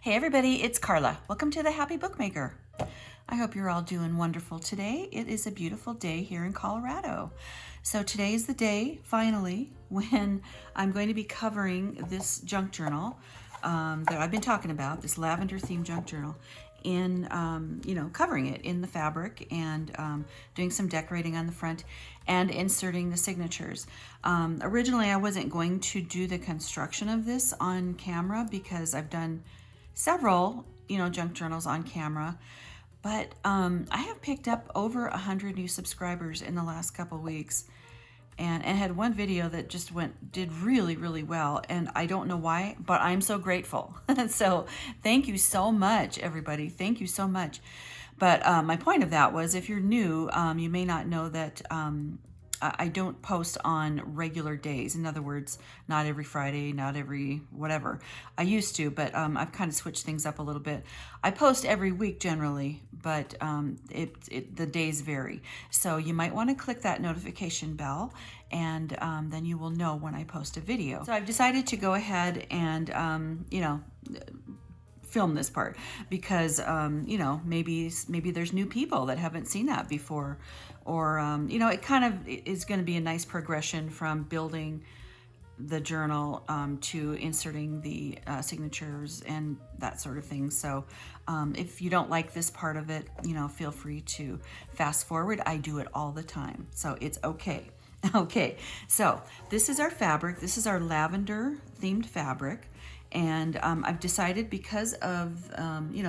Hey everybody, it's Carla. Welcome to the Happy Bookmaker. I hope you're all doing wonderful today. It is a beautiful day here in Colorado. So today is the day, finally, when I'm going to be covering this junk journal that I've been talking about, this lavender themed junk journal, in, covering it in the fabric and doing some decorating on the front and inserting the signatures. Originally, I wasn't going to do the construction of this on camera because I've done several, junk journals on camera, but I have picked up over 100 new subscribers in the last couple weeks, and had one video that just did really, really well, and I don't know why, but I'm so grateful. So thank you so much, everybody. Thank you so much. But my point of that was, if you're new, you may not know that I don't post on regular days. In other words, not every Friday, not every whatever. I used to, but I've kind of switched things up a little bit. I post every week generally, but the days vary. So you might want to click that notification bell, and then you will know when I post a video. So I've decided to go ahead and, film this part because maybe there's new people that haven't seen that before, or it kind of is going to be a nice progression from building the journal to inserting the signatures and that sort of thing. So if you don't like this part of it, feel free to fast forward. I do it all the time, so it's okay. Okay, so this is our fabric. This is our lavender themed fabric. And I've decided, because of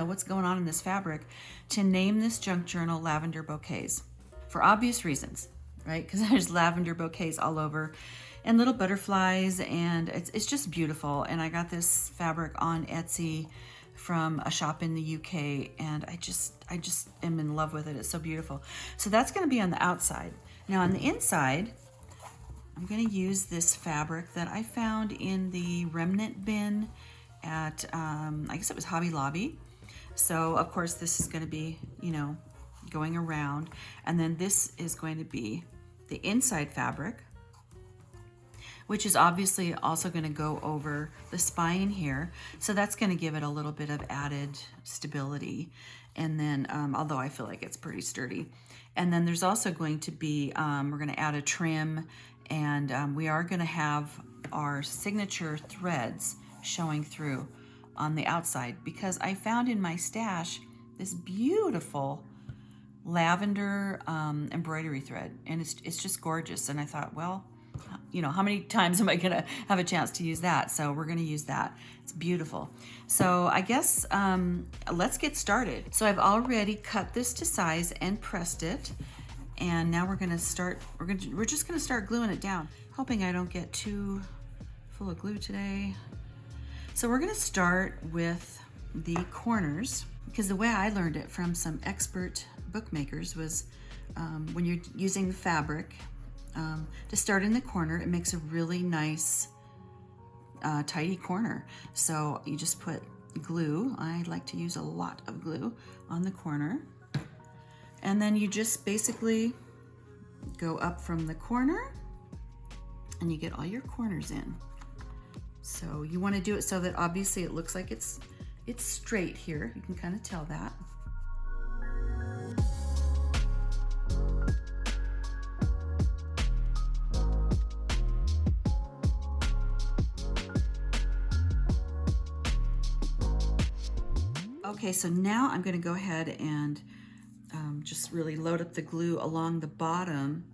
what's going on in this fabric, to name this junk journal Lavender Bouquets, for obvious reasons, right? Because there's lavender bouquets all over, and little butterflies, and it's just beautiful. And I got this fabric on Etsy from a shop in the UK, and I just am in love with it. It's so beautiful. So that's going to be on the outside. Now on the inside, I'm going to use this fabric that I found in the remnant bin at, I guess it was Hobby Lobby. So of course this is going to be, going around. And then this is going to be the inside fabric, which is obviously also going to go over the spine here. So that's going to give it a little bit of added stability. And then, although I feel like it's pretty sturdy. And then there's also going to be, we're going to add a trim, and we are going to have our signature threads showing through on the outside, because I found in my stash this beautiful lavender embroidery thread, and it's just gorgeous. And I thought, well, how many times am I going to have a chance to use that? So we're going to use that. It's beautiful. So I guess let's get started. So I've already cut this to size and pressed it. And now we're going to start, we're just going to start gluing it down. Hoping I don't get too full of glue today. So we're going to start with the corners, because the way I learned it from some expert bookmakers was when you're using the fabric, to start in the corner, it makes a really nice tidy corner. So you just put glue. I like to use a lot of glue on the corner. And then you just basically go up from the corner and you get all your corners in. So you want to do it so that obviously it looks like it's straight here. You can kind of tell that. Okay, so now I'm going to go ahead and just really load up the glue along the bottom,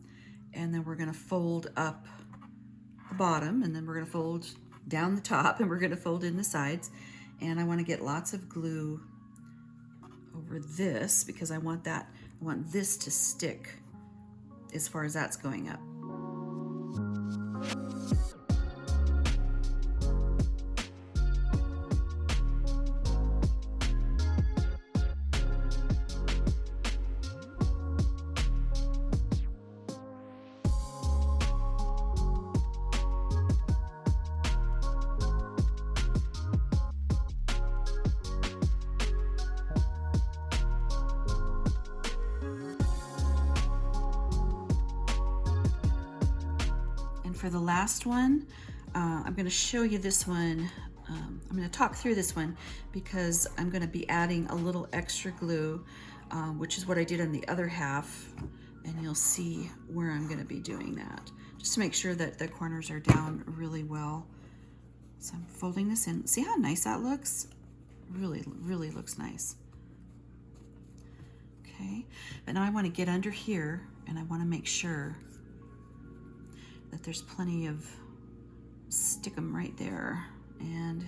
and then we're going to fold up the bottom, and then we're going to fold down the top, and we're going to fold in the sides. And I want to get lots of glue over this, because I want this to stick as far as that's going up. For the last one, I'm going to show you this one I'm going to talk through this one because I'm going to be adding a little extra glue, which is what I did on the other half, and you'll see where I'm going to be doing that, just to make sure that the corners are down really well. So I'm folding this in. See how nice that looks? Really, really looks nice. Okay, but now I want to get under here, and I want to make sure that there's plenty of stick them right there. And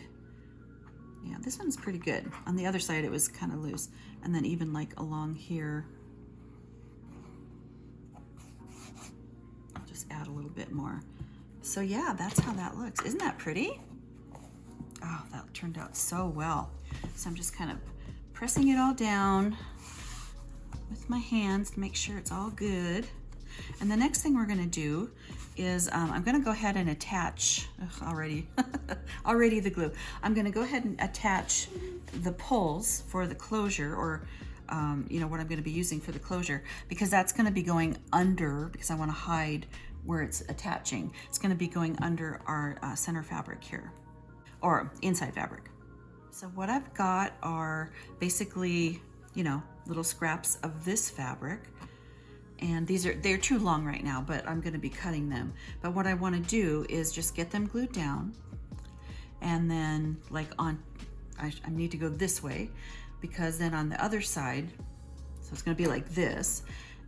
yeah, this one's pretty good. On the other side it was kind of loose, and then even like along here I'll just add a little bit more. So yeah, that's how that looks. Isn't that pretty? Oh, that turned out so well. So I'm just kind of pressing it all down with my hands to make sure it's all good. And the next thing we're going to do is I'm going to go ahead and attach, already the glue. I'm going to go ahead and attach the pulls for the closure, or you know, what I'm going to be using for the closure, because that's going to be going under, because I want to hide where it's attaching. It's going to be going under our center fabric here, or inside fabric. So what I've got are basically, you know, little scraps of this fabric. And they're too long right now, but I'm going to be cutting them. But what I want to do is just get them glued down, and then like I need to go this way, because then on the other side, so it's going to be like this,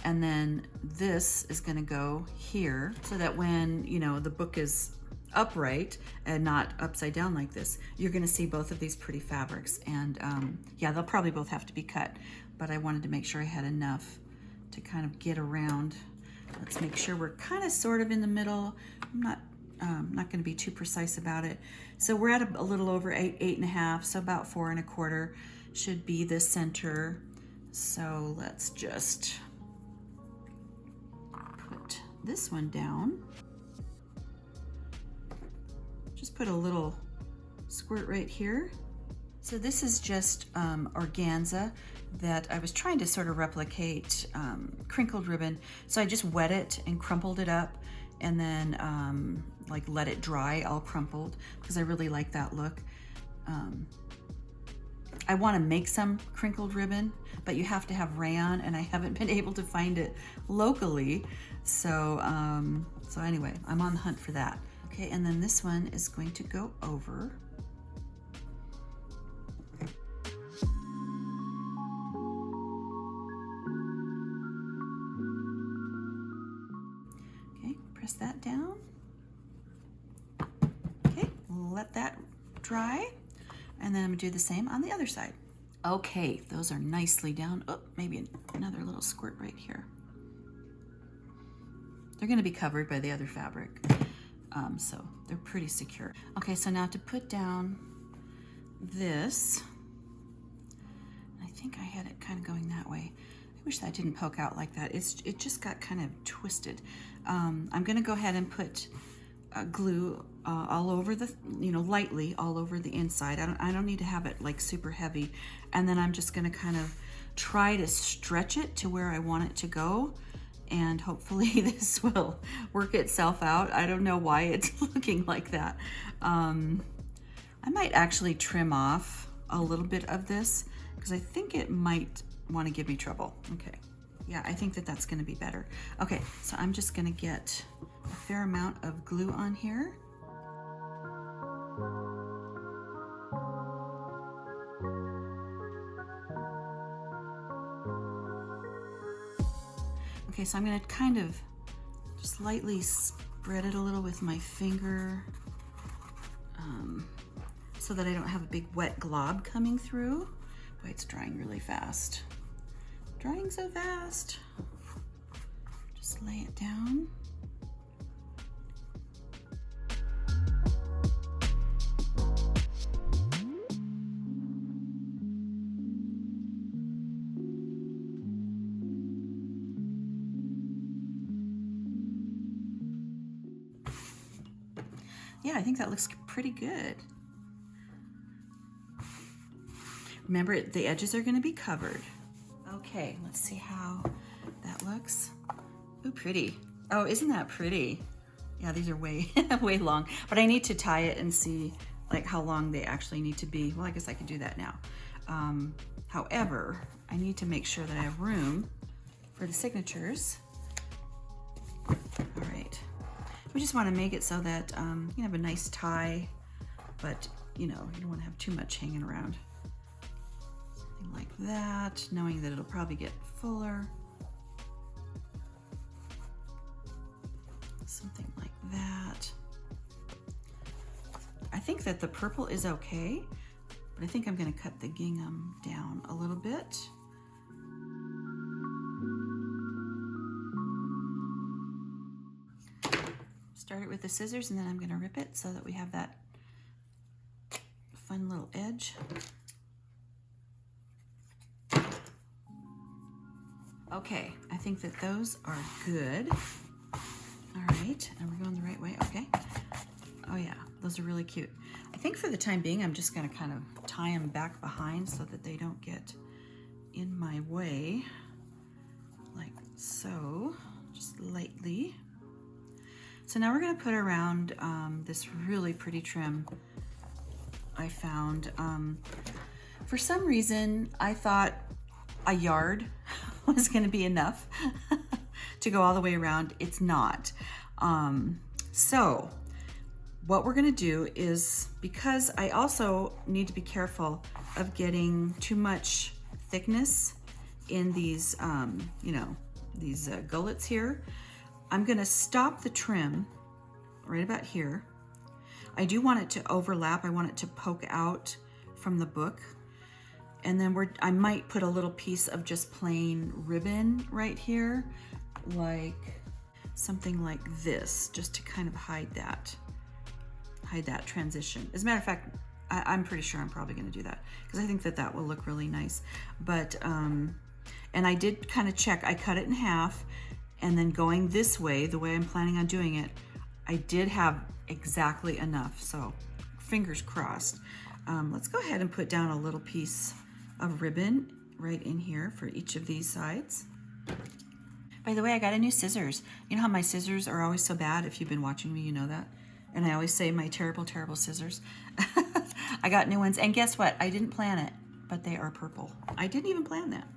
and then this is going to go here, so that when, you know, the book is upright and not upside down like this, you're going to see both of these pretty fabrics. And yeah, they'll probably both have to be cut, but I wanted to make sure I had enough to kind of get around. Let's make sure we're kind of sort of in the middle. I'm not going to be too precise about it. So we're at a little over 8.5, so about 4.25 should be the center. So let's just put this one down. Just put a little squirt right here. So this is just organza that I was trying to sort of replicate crinkled ribbon. So I just wet it and crumpled it up, and then like let it dry all crumpled, because I really like that look. I want to make some crinkled ribbon, but you have to have rayon, and I haven't been able to find it locally. So so anyway, I'm on the hunt for that. Okay, and then this one is going to go over. Press that down. Okay, let that dry. And then I'm gonna do the same on the other side. Okay, those are nicely down. Oh, maybe another little squirt right here. They're gonna be covered by the other fabric, so they're pretty secure. Okay, so now to put down this, I think I had it kind of going that way. I wish that didn't poke out like that. It just got kind of twisted. I'm gonna go ahead and put glue all over the, you know, lightly all over the inside. I don't need to have it like super heavy. And then I'm just gonna kind of try to stretch it to where I want it to go. And hopefully this will work itself out. I don't know why it's looking like that. I might actually trim off a little bit of this, because I think it might want to give me trouble. Okay, yeah, I think that that's going to be better. Okay, so I'm just going to get a fair amount of glue on here. Okay, so I'm going to kind of just lightly spread it a little with my finger, so that I don't have a big wet glob coming through. Boy, it's drying really fast. Drying so fast. Just lay it down. Yeah, I think that looks pretty good. Remember, the edges are going to be covered. Okay, let's see how that looks. Ooh, pretty. Oh, isn't that pretty? Yeah, these are way, way long, but I need to tie it and see like how long they actually need to be. Well, I guess I could do that now. However, I need to make sure that I have room for the signatures. All right. We just want to make it so that you have a nice tie, but you know, you don't want to have too much hanging around. Something like that, knowing that it'll probably get fuller. Something like that. I think that the purple is okay, but I think I'm going to cut the gingham down a little bit. Start it with the scissors, and then I'm going to rip it so that we have that fun little edge. Okay, I think that those are good. All right, and we're going the right way. Okay. Oh yeah, those are really cute. I think for the time being, I'm just going to kind of tie them back behind so that they don't get in my way, like so, just lightly. So now we're going to put around this really pretty trim I found. For some reason, I thought a yard was going to be enough to go all the way around. It's not. So what we're going to do is, because I also need to be careful of getting too much thickness in these, you know, these gullets here, I'm going to stop the trim right about here. I do want it to overlap. I want it to poke out from the book. And then I might put a little piece of just plain ribbon right here, like something like this, just to kind of hide that transition. As a matter of fact, I'm pretty sure I'm probably going to do that because I think that that will look really nice. But, and I did kind of check, I cut it in half, and then going this way, the way I'm planning on doing it, I did have exactly enough. So fingers crossed. Let's go ahead and put down a little piece of ribbon right in here for each of these sides. By the way, I got a new scissors. You know how my scissors are always so bad? If you've been watching me, you know that. And I always say my terrible, terrible scissors. I got new ones, and guess what? I didn't plan it, but they are purple. I didn't even plan that.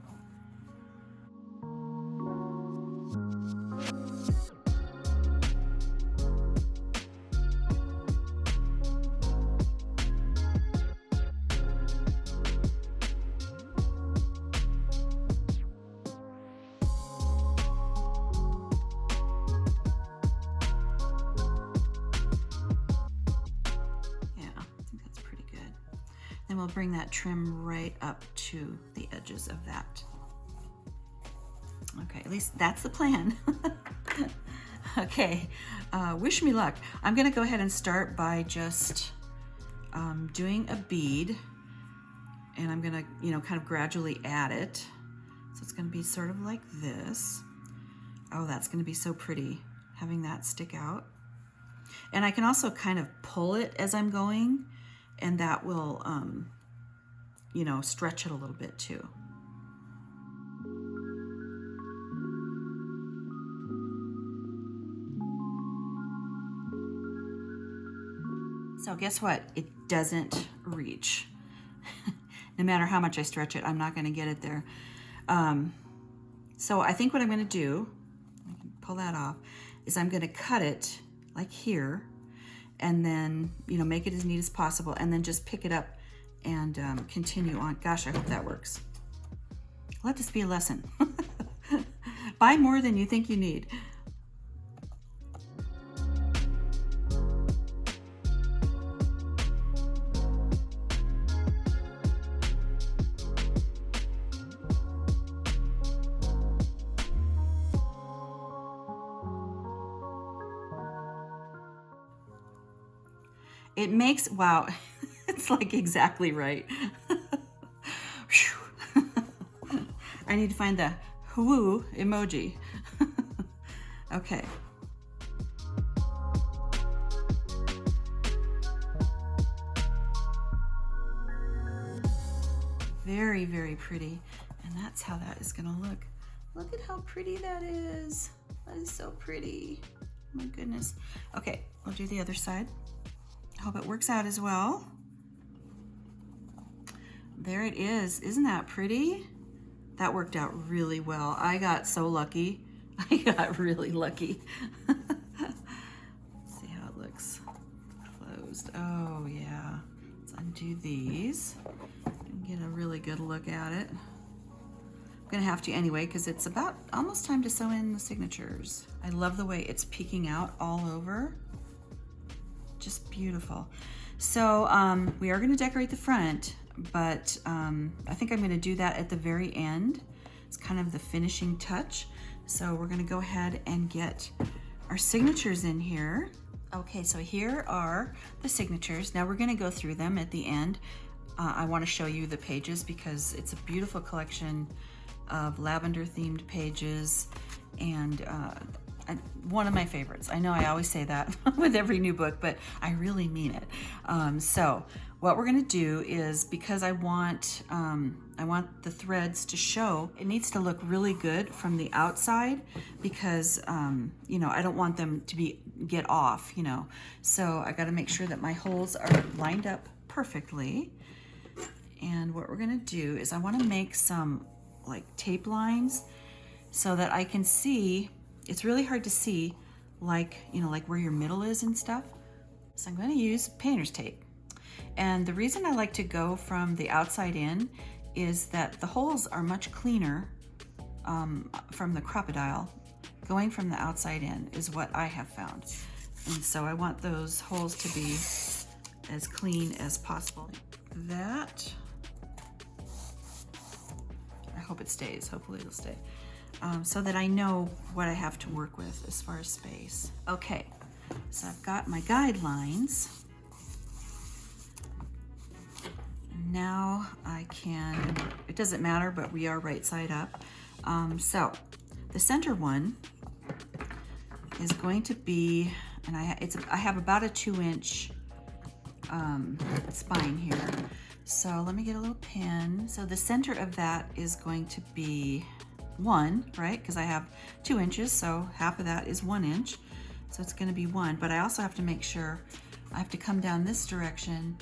And we'll bring that trim right up to the edges of that. Okay, at least that's the plan. Okay, wish me luck. I'm gonna go ahead and start by just doing a bead, and I'm gonna, you know, kind of gradually add it. So it's gonna be sort of like this. Oh, that's gonna be so pretty, having that stick out. And I can also kind of pull it as I'm going, and that will, you know, stretch it a little bit too. So guess what? It doesn't reach. No matter how much I stretch it, I'm not going to get it there. So I think what I'm going to do, I can pull that off, is I'm going to cut it like here, and then, you know, make it as neat as possible, and then just pick it up and continue on. Gosh, I hope that works. Let this be a lesson. Buy more than you think you need. It makes, wow, it's like exactly right. I need to find the whoo emoji. Okay. Very, very pretty. And that's how that is gonna look. Look at how pretty that is. That is so pretty. Oh my goodness. Okay, we'll do the other side. Hope it works out as well. There it is. Isn't that pretty? That worked out really well. I got so lucky. I got really lucky. Let's see how it looks closed. Oh yeah. Let's undo these and get a really good look at it. I'm gonna have to anyway because it's about almost time to sew in the signatures. I love the way it's peeking out all over. Just beautiful. So we are gonna decorate the front, but I think I'm gonna do that at the very end. It's kind of the finishing touch. So we're gonna go ahead and get our signatures in here. Okay, so here are the signatures. Now we're gonna go through them at the end. I wanna show you the pages because it's a beautiful collection of lavender themed pages, and one of my favorites. I know I always say that with every new book, but I really mean it. So what we're gonna do is, because I want the threads to show, it needs to look really good from the outside because, you know, I don't want them to get off, you know. So I gotta make sure that my holes are lined up perfectly. And what we're gonna do is I wanna make some like tape lines so that I can see. It's really hard to see, like, you know, like where your middle is and stuff. So I'm going to use painter's tape. And the reason I like to go from the outside in is that the holes are much cleaner from the crocodile. Going from the outside in is what I have found. And so I want those holes to be as clean as possible. Like that. I hope it stays. Hopefully it'll stay. So that I know what I have to work with as far as space. Okay, so I've got my guidelines. Now I can, it doesn't matter, but we are right side up. So the center one is going to be, and I have about a 2-inch spine here. So let me get a little pin. So the center of that is going to be 1, right? Because I have 2 inches, so half of that is 1 inch. So it's going to be 1, but I also have to make sure I have to come down this direction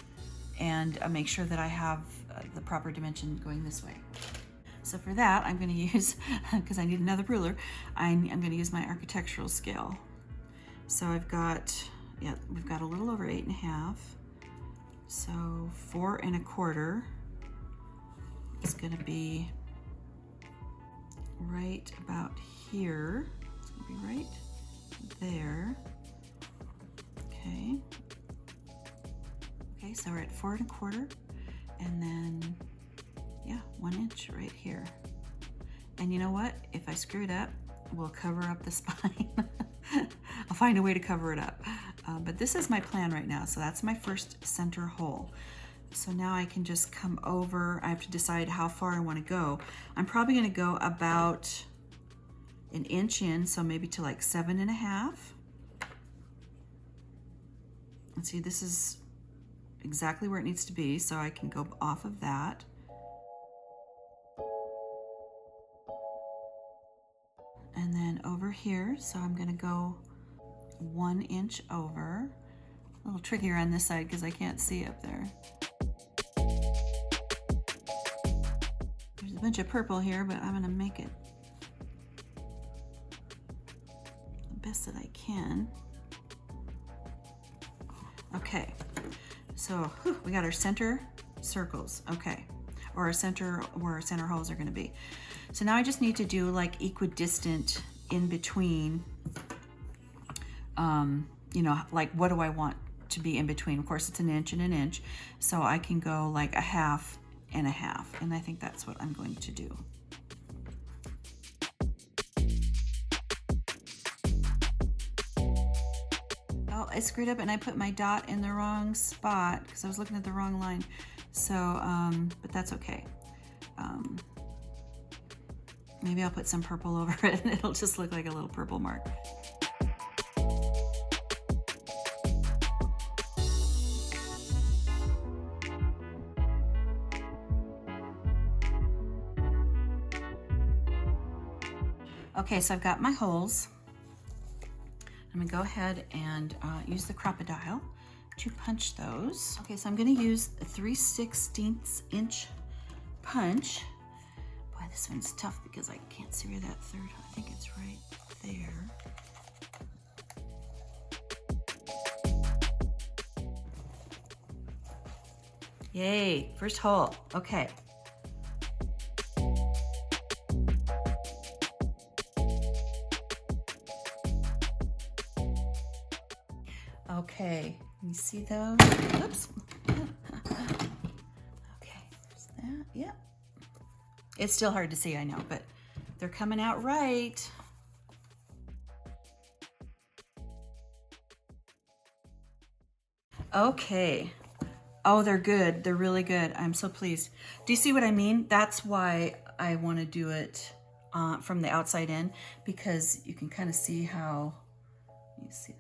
and make sure that I have the proper dimension going this way. So for that, I'm going to use, because I need another ruler, I'm going to use my architectural scale. So I've got, yeah, we've got a little over 8.5. So 4 1/4 is going to be right about here. It's going to be right there. Okay. Okay, so we're at 4 1/4, and then, yeah, 1 inch right here. And you know what? If I screw it up, we'll cover up the spine. I'll find a way to cover it up. But this is my plan right now. So that's my first center hole. So now I can just come over. I have to decide how far I want to go. I'm probably going to go about 1 inch in, so maybe to like 7.5. And see, this is exactly where it needs to be, so I can go off of that. And then over here, so I'm going to go 1 inch over. A little trickier on this side because I can't see up there. There's a bunch of purple here, but I'm going to make it the best that I can. Okay, so we got our center circles, okay, or our center, where our center holes are going to be. So now I just need to do like equidistant in between, you know, like what do I want to be in between? Of course, it's 1 inch and 1 inch, so I can go like 1/2 and 1/2, and I think that's what I'm going to do. Oh, I screwed up and I put my dot in the wrong spot because I was looking at the wrong line. So, but that's okay. Maybe I'll put some purple over it and it'll just look like a little purple mark. Okay, so I've got my holes. I'm gonna go ahead and use the crocodile to punch those. Okay, so I'm gonna use a 3/16 inch punch. Boy, this one's tough because I can't see where that third, I think it's right there. Yay, first hole, okay. Okay, you see those? Oops. Okay, there's that, yep. It's still hard to see, I know, but they're coming out right. Okay. Oh, they're good. They're really good. I'm so pleased. Do you see what I mean? That's why I want to do it from the outside in, because you can kind of see how, you see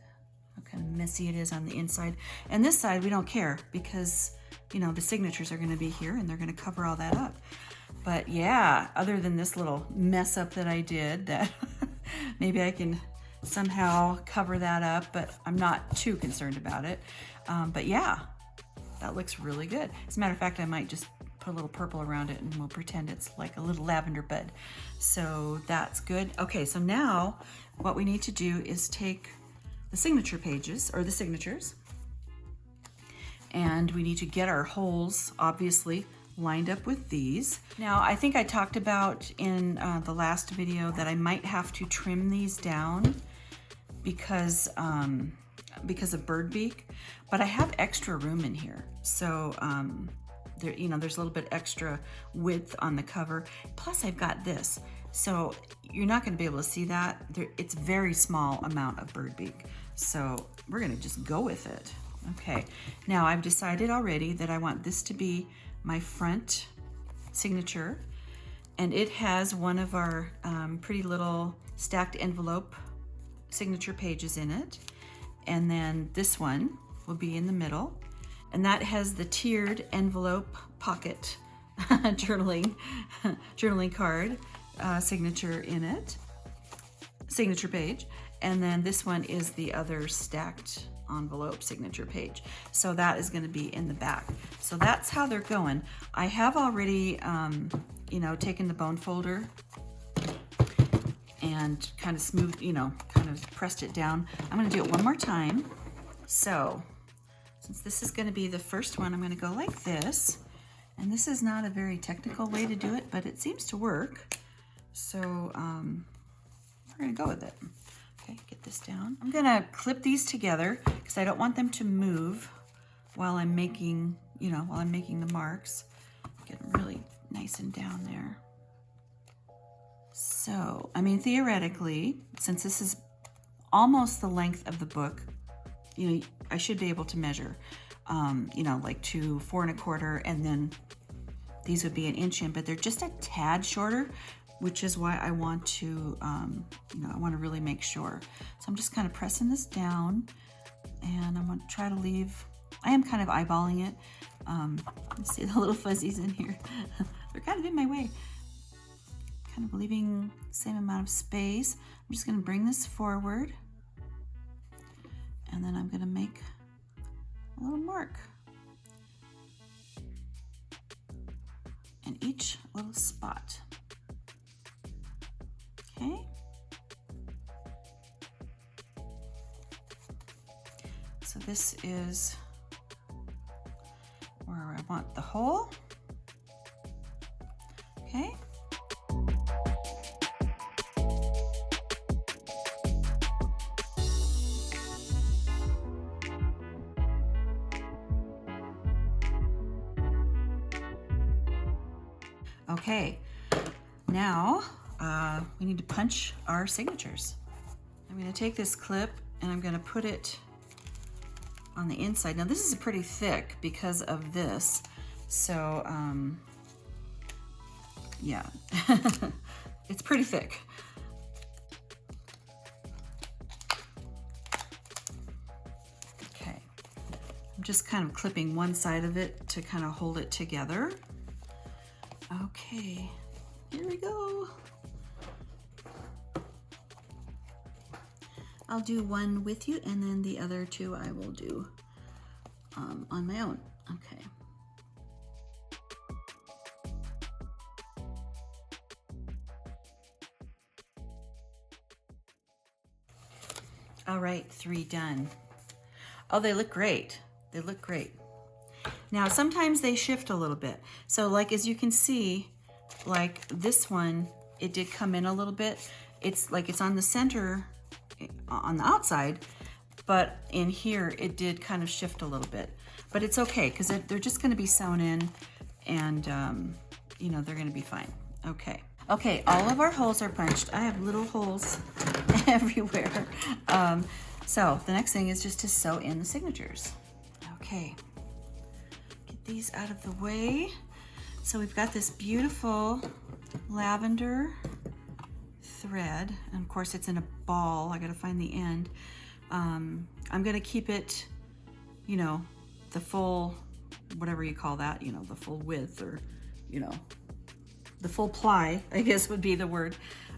how kind of messy it is on the inside. And this side, we don't care because, you know, the signatures are going to be here and they're going to cover all that up. But yeah, other than this little mess up that I did, that maybe I can somehow cover that up, but I'm not too concerned about it. But yeah, that looks really good. As a matter of fact, I might just put a little purple around it and we'll pretend it's like a little lavender bud. So that's good. Okay, so now what we need to do is take the signature pages, or the signatures, and we need to get our holes, obviously, lined up with these. Now, I think I talked about in the last video that I might have to trim these down because of bird beak, but I have extra room in here. So there, you know, there's a little bit extra width on the cover. Plus I've got this. So you're not gonna be able to see that. It's very small amount of bird beak. So we're gonna just go with it. Okay, now I've decided already that I want this to be my front signature, and it has one of our pretty little stacked envelope signature pages in it. And then this one will be in the middle, and that has the tiered envelope pocket journaling card signature in it, signature page. And then this one is the other stacked envelope signature page. So that is going to be in the back. So that's how they're going. I have already, you know, taken the bone folder and kind of smooth, you know, kind of pressed it down. I'm going to do it one more time. So since this is going to be the first one, I'm going to go like this. And this is not a very technical way to do it, but it seems to work. So we're going to go with it. Okay, get this down. I'm going to clip these together because I don't want them to move while I'm making, you know, while I'm making the marks. Get them really nice and down there. So, I mean, theoretically, since this is almost the length of the book, you know, I should be able to measure, you know, like to 4 1/4, and then these would be 1 inch in, but they're just a tad shorter, which is why I want to, you know, I want to really make sure. So I'm just kind of pressing this down, and I'm going to try to leave, I am kind of eyeballing it. Let's see the little fuzzies in here. They're kind of in my way. Kind of leaving the same amount of space. I'm just going to bring this forward, and then I'm going to make a little mark in each little spot. Okay. So this is where I want the hole. Okay. Okay, now we need to punch our signatures. I'm going to take this clip and I'm going to put it on the inside. Now this is pretty thick because of this, so yeah, it's pretty thick. Okay, I'm just kind of clipping one side of it to kind of hold it together. Okay, here we go. I'll do one with you, and then the other two I will do on my own. Okay. All right, 3 done. Oh, they look great. They look great. Now, sometimes they shift a little bit. So like, as you can see, like this one, it did come in a little bit. It's like it's on the center, on the outside, but in here, it did kind of shift a little bit. But it's okay, because they're just gonna be sewn in, and you know, they're gonna be fine. Okay. Okay, all of our holes are punched. I have little holes everywhere. So the next thing is just to sew in the signatures. Okay, get these out of the way. So we've got this beautiful lavender thread, and of course it's in a ball. I gotta find the end. I'm gonna keep it, you know, the full, whatever you call that, you know, the full width, or, you know, the full ply, I guess would be the word.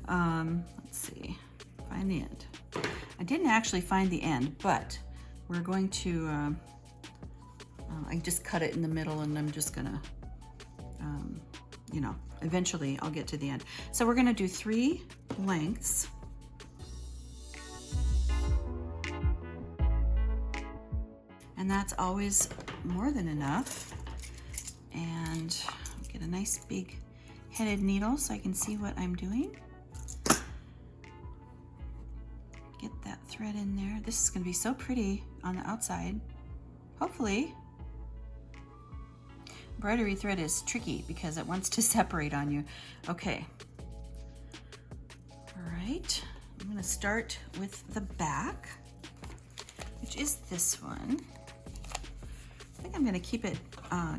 Let's see, find the end. I didn't actually find the end, but we're going to, I just cut it in the middle, and I'm just gonna, you know, eventually I'll get to the end. So we're gonna do 3 lengths. And that's always more than enough. And get a nice big headed needle so I can see what I'm doing. Get that thread in there. This is gonna be so pretty on the outside, hopefully. Embroidery thread is tricky because it wants to separate on you. Okay. All right, I'm gonna start with the back, which is this one. I think I'm gonna keep it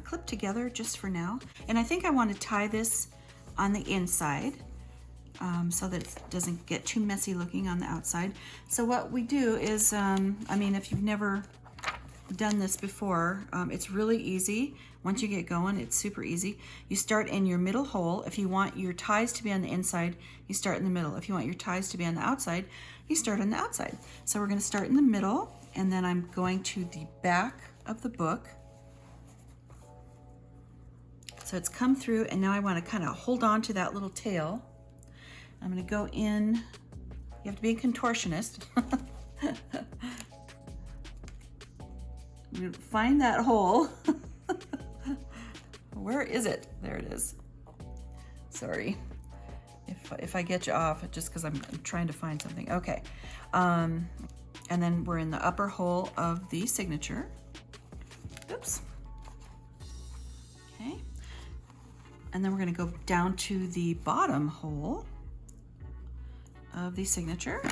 clipped together just for now. And I think I want to tie this on the inside so that it doesn't get too messy looking on the outside. So what we do is, I mean, if you've never done this before, it's really easy. Once you get going, it's super easy. You start in your middle hole. If you want your ties to be on the inside, you start in the middle. If you want your ties to be on the outside, you start on the outside. So we're gonna start in the middle, and then I'm going to the back of the book. So it's come through, and now I wanna kinda hold on to that little tail. I'm gonna go in, you have to be a contortionist. Find that hole. Where is it? There it is. Sorry if I get you off, just because I'm trying to find something. Okay, and then we're in the upper hole of the signature. Oops. Okay, and then we're going to go down to the bottom hole of the signature,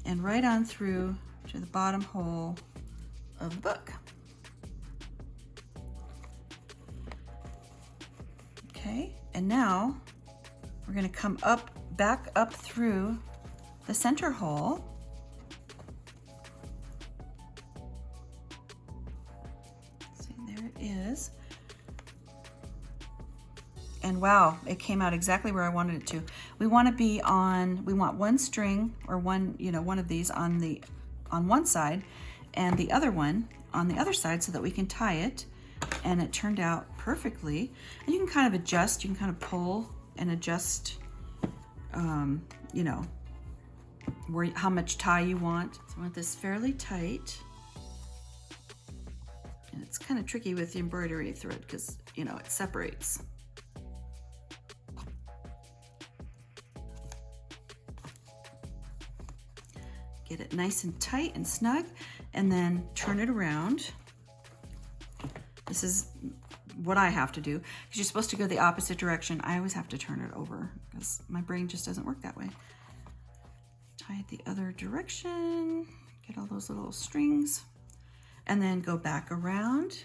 and right on through to the bottom hole of the book. Okay, and now we're going to come back up through the center hole. See, there it is. And wow, it came out exactly where I wanted it to. We want to be on, we want one string, or one, you know, one of these on one side, and the other one on the other side, so that we can tie it. And it turned out perfectly. And you can kind of adjust, you can kind of pull and adjust, you know, how much tie you want. So I want this fairly tight. And it's kind of tricky with the embroidery thread because, you know, it separates. Get it nice and tight and snug, and then turn it around. This is what I have to do, because you're supposed to go the opposite direction. I always have to turn it over because my brain just doesn't work that way. Tie it the other direction, get all those little strings, and then go back around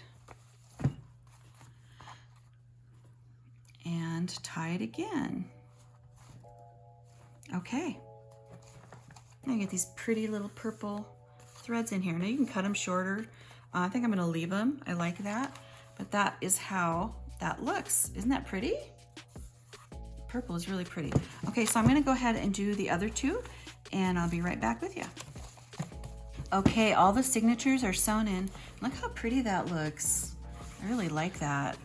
and tie it again. Okay. Now you get these pretty little purple threads in here. Now you can cut them shorter. I think I'm gonna leave them. I like that, but that is how that looks. Isn't that pretty? Purple is really pretty. Okay, so I'm gonna go ahead and do the other two, and I'll be right back with you. Okay, all the signatures are sewn in. Look how pretty that looks. I really like that.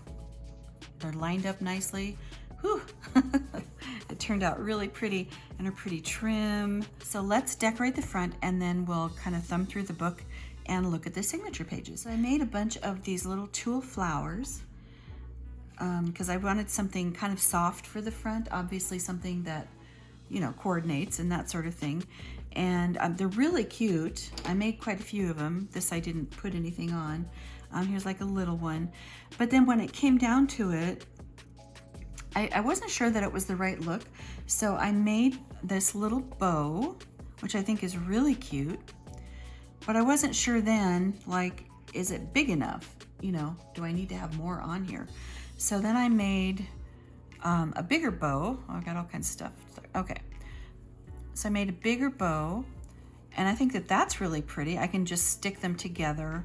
They're lined up nicely. Whew. It turned out really pretty and a pretty trim. So let's decorate the front and then we'll kind of thumb through the book and look at the signature pages. So I made a bunch of these little tulle flowers because I wanted something kind of soft for the front, obviously something that, you know, coordinates and that sort of thing. And they're really cute. I made quite a few of them. This I didn't put anything on. Here's like a little one. But then when it came down to it, I wasn't sure that it was the right look. So I made this little bow, which I think is really cute. But I wasn't sure then, like, is it big enough? You know, do I need to have more on here? So then I made a bigger bow. Oh, I got all kinds of stuff. Okay. So I made a bigger bow, and I think that that's really pretty. I can just stick them together,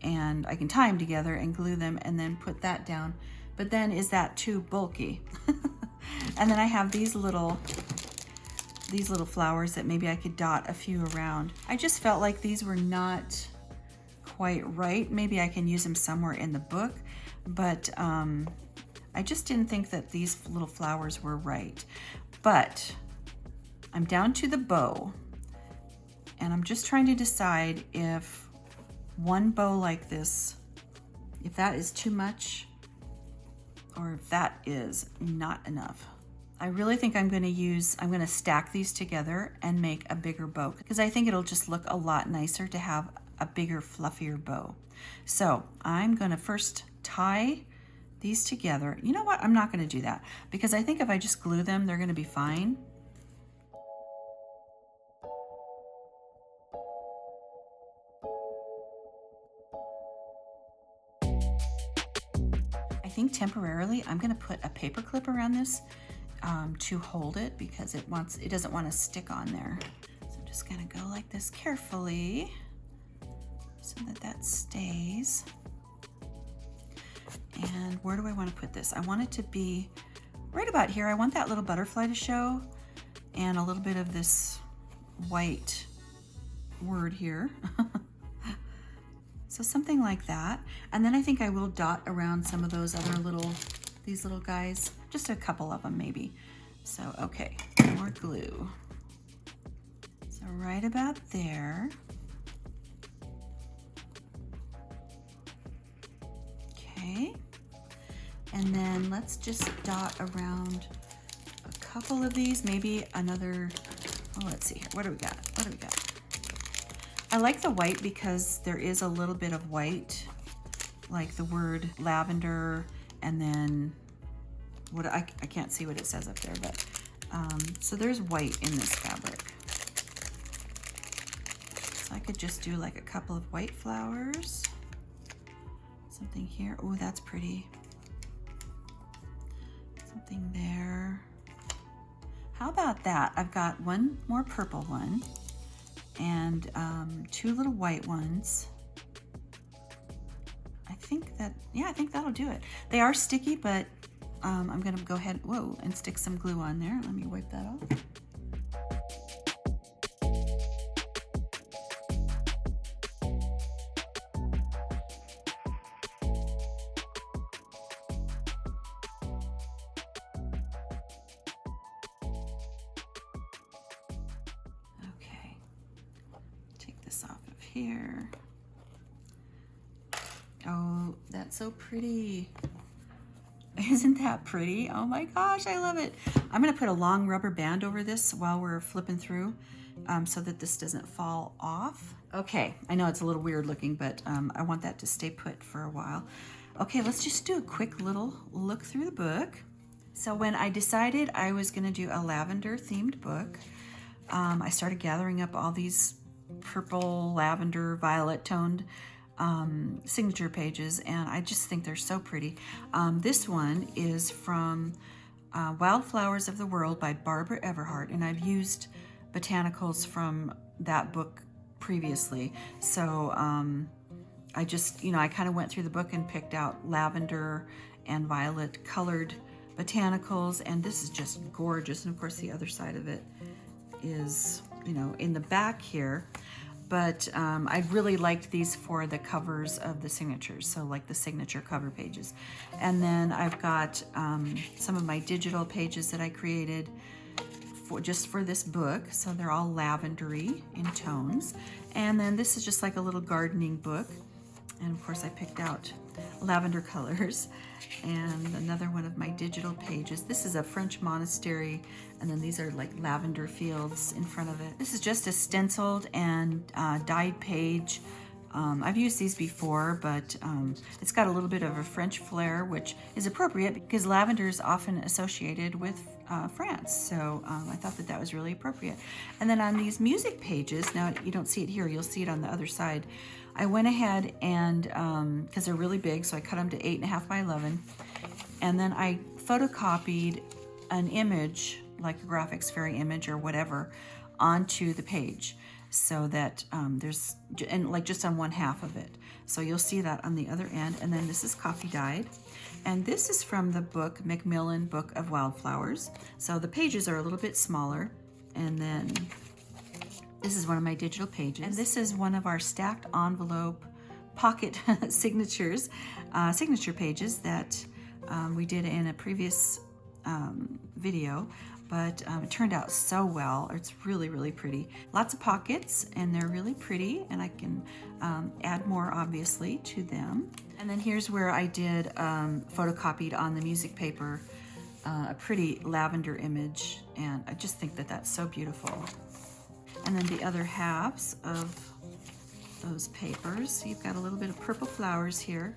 and I can tie them together and glue them and then put that down. But then is that too bulky? And then I have these little flowers that maybe I could dot a few around. I just felt like these were not quite right. Maybe I can use them somewhere in the book, but I just didn't think that these little flowers were right. But I'm down to the bow, and I'm just trying to decide if one bow like this, if that is too much or if that is not enough. I really think I'm gonna stack these together and make a bigger bow because I think it'll just look a lot nicer to have a bigger, fluffier bow. So I'm gonna first tie these together. You know what? I'm not gonna do that because I think if I just glue them, they're gonna be fine. I think temporarily I'm gonna put a paper clip around this to hold it because it doesn't want to stick on there. So I'm just gonna go like this carefully so that stays. And where do I want to put this? I want it to be right about here. I want that little butterfly to show and a little bit of this white word here. So something like that. And then I think I will dot around some of those other these little guys, just a couple of them maybe. So, okay, more glue. So right about there. Okay. And then let's just dot around a couple of these, maybe another, oh, let's see here. What do we got? What do we got? I like the white because there is a little bit of white, like the word lavender, and then what I can't see what it says up there, but so there's white in this fabric. So I could just do like a couple of white flowers, something here. Oh, that's pretty. Something there. How about that? I've got one more purple one and two little white ones. I think that'll do it. They are sticky, but I'm gonna go ahead, and stick some glue on there. Let me wipe that off. Okay, take this off of here. Oh, that's so pretty. Isn't that pretty? Oh my gosh, I love it. I'm gonna put a long rubber band over this while we're flipping through so that this doesn't fall off. Okay, I know it's a little weird looking, but I want that to stay put for a while. Okay, let's just do a quick little look through the book. So when I decided I was gonna do a lavender themed book, I started gathering up all these purple, lavender, violet toned signature pages, and I just think they're so pretty. This one is from Wildflowers of the World by Barbara Everhart, and I've used botanicals from that book previously. So I just, I kind of went through the book and picked out lavender and violet colored botanicals, and this is just gorgeous. And of course the other side of it is, in the back here. but I really liked these for the covers of the signatures, so like the signature cover pages. And then I've got some of my digital pages that I created just for this book, so they're all lavendery in tones. And then this is just like a little gardening book, and of course I picked out lavender colors. And another one of my digital pages. This is a French monastery, and then these are like lavender fields in front of it. This is just a stenciled and dyed page. I've used these before, but it's got a little bit of a French flair, which is appropriate because lavender is often associated with France. So I thought that that was really appropriate. And then on these music pages, now you don't see it here, you'll see it on the other side. I went ahead and, because they're really big, so I cut them to 8.5 by 11. And then I photocopied an image, like a graphics fairy image or whatever, onto the page, so that there's, and like just on one half of it. So you'll see that on the other end. And then this is coffee dyed. And this is from the book, Macmillan Book of Wildflowers. So the pages are a little bit smaller. And then this is one of my digital pages. And this is one of our stacked envelope pocket signatures, signature pages that we did in a previous video. But it turned out so well. It's really, really pretty. Lots of pockets, and they're really pretty, and I can add more, obviously, to them. And then here's where I did photocopied on the music paper a pretty lavender image, and I just think that that's so beautiful. And then the other halves of those papers, so you've got a little bit of purple flowers here.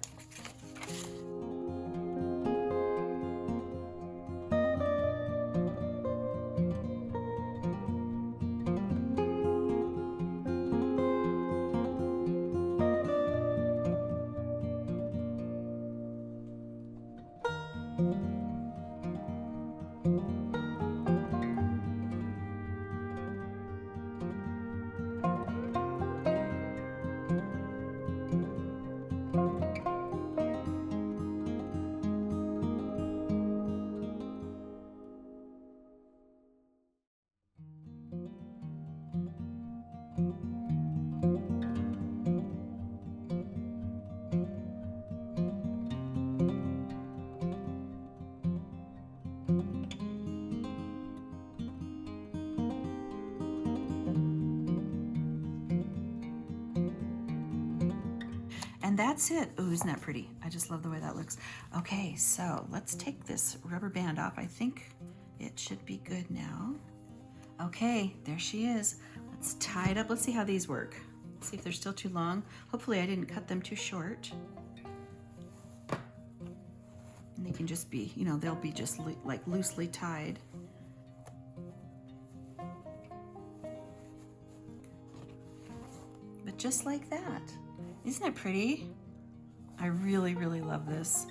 And that's it. Ooh, isn't that pretty? I just love the way that looks. Okay, so let's take this rubber band off. I think it should be good now. Okay, there she is. Let's tie it up. Let's see how these work. See if they're still too long. Hopefully I didn't cut them too short. And they can just be, you know, they'll be just like loosely tied. But just like that. Isn't it pretty? I really, really love this.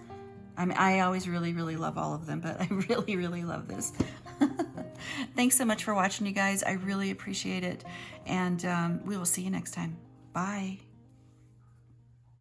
I mean, I always really, really love all of them, but I really, really love this. Thanks so much for watching, you guys. I really appreciate it. And we will see you next time. Bye.